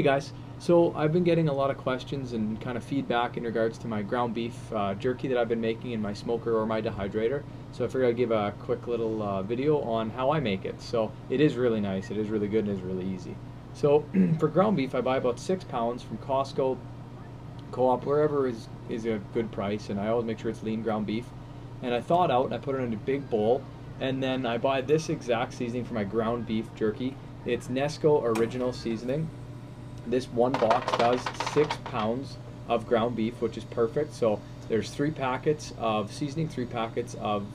Hey guys, so I've been getting a lot of questions and kind of feedback in regards to my ground beef jerky that I've been making in my smoker or my dehydrator. So I figured I'd give a quick little video on how I make it. So it is really nice, it is really good, and it is really easy. So for ground beef, I buy about 6 pounds from Costco, Co-op, wherever is a good price, and I always make sure it's lean ground beef. And I thaw it out and I put it in a big bowl, and then I buy this exact seasoning for my ground beef jerky. It's Nesco Original Seasoning. This one box does 6 pounds of ground beef, which is perfect. So there's 3 packets of seasoning, 3 packets of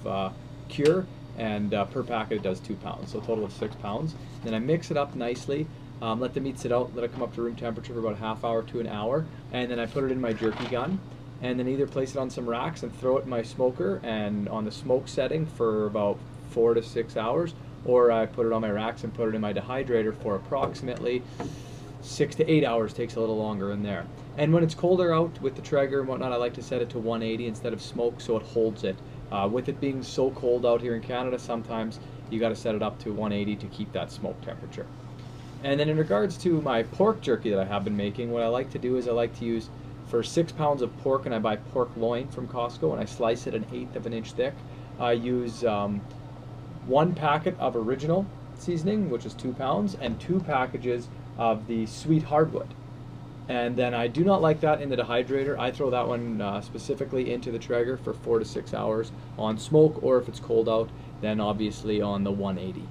cure, and per packet it does 2 pounds, so a total of 6 pounds. Then I mix it up nicely, let the meat sit out, let it come up to room temperature for about a half hour to an hour, and then I put it in my jerky gun, and then either place it on some racks and throw it in my smoker and on the smoke setting for about 4 to 6 hours, or I put it on my racks and put it in my dehydrator for approximately 6 to 8 hours, takes a little longer in there. And when it's colder out with the Traeger and whatnot, I like to set it to 180 instead of smoke so it holds it. With it being so cold out here in Canada, sometimes you got to set it up to 180 to keep that smoke temperature. And then in regards to my pork jerky that I have been making, what I like to do is I like to use, for 6 pounds of pork, and I buy pork loin from Costco and I slice it 1/8 of an inch thick. I use 1 packet of original seasoning, which is 2 pounds, and 2 packages of the sweet hardwood. And then I do not like that in the dehydrator. I throw that one specifically into the Traeger for 4 to 6 hours on smoke, or if it's cold out, then obviously on the 180.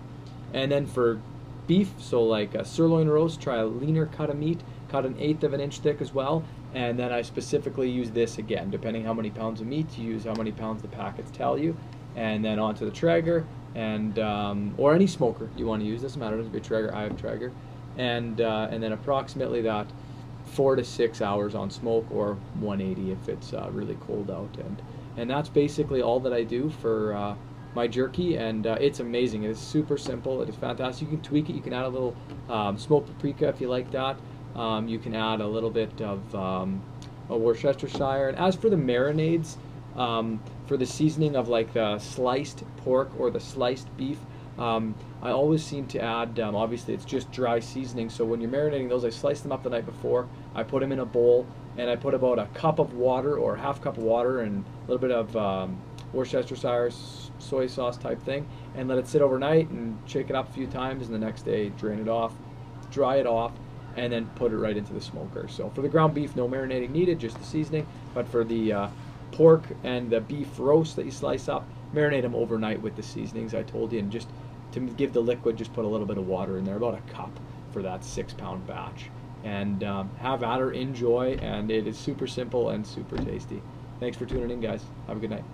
And then for beef, so like a sirloin roast, try a leaner cut of meat, cut 1/8 of an inch thick as well. And then I specifically use this again, depending how many pounds of meat, you use how many pounds the packets tell you. And then onto the Traeger, and or any smoker you want to use, doesn't matter, it doesn't be a Traeger, I have Traeger. And then approximately that 4 to 6 hours on smoke, or 180 if it's really cold out. And that's basically all that I do for my jerky, and it's amazing. It is super simple. It is fantastic. You can tweak it. You can add a little smoked paprika if you like that. You can add a little bit of a Worcestershire. And as for the marinades, for the seasoning of like the sliced pork or the sliced beef, I always seem to add, obviously it's just dry seasoning, so when you're marinating those, I slice them up the night before, I put them in a bowl, and I put about a cup of water or half cup of water and a little bit of Worcestershire soy sauce type thing, and let it sit overnight and shake it up a few times, and the next day drain it off, dry it off, and then put it right into the smoker. So for the ground beef, no marinating needed, just the seasoning. But for the pork and the beef roast that you slice up, marinate them overnight with the seasonings I told you, and just to give the liquid, just put a little bit of water in there, about a cup for that 6 pound batch. And have at her, enjoy, and it is super simple and super tasty. Thanks for tuning in, guys. Have a good night.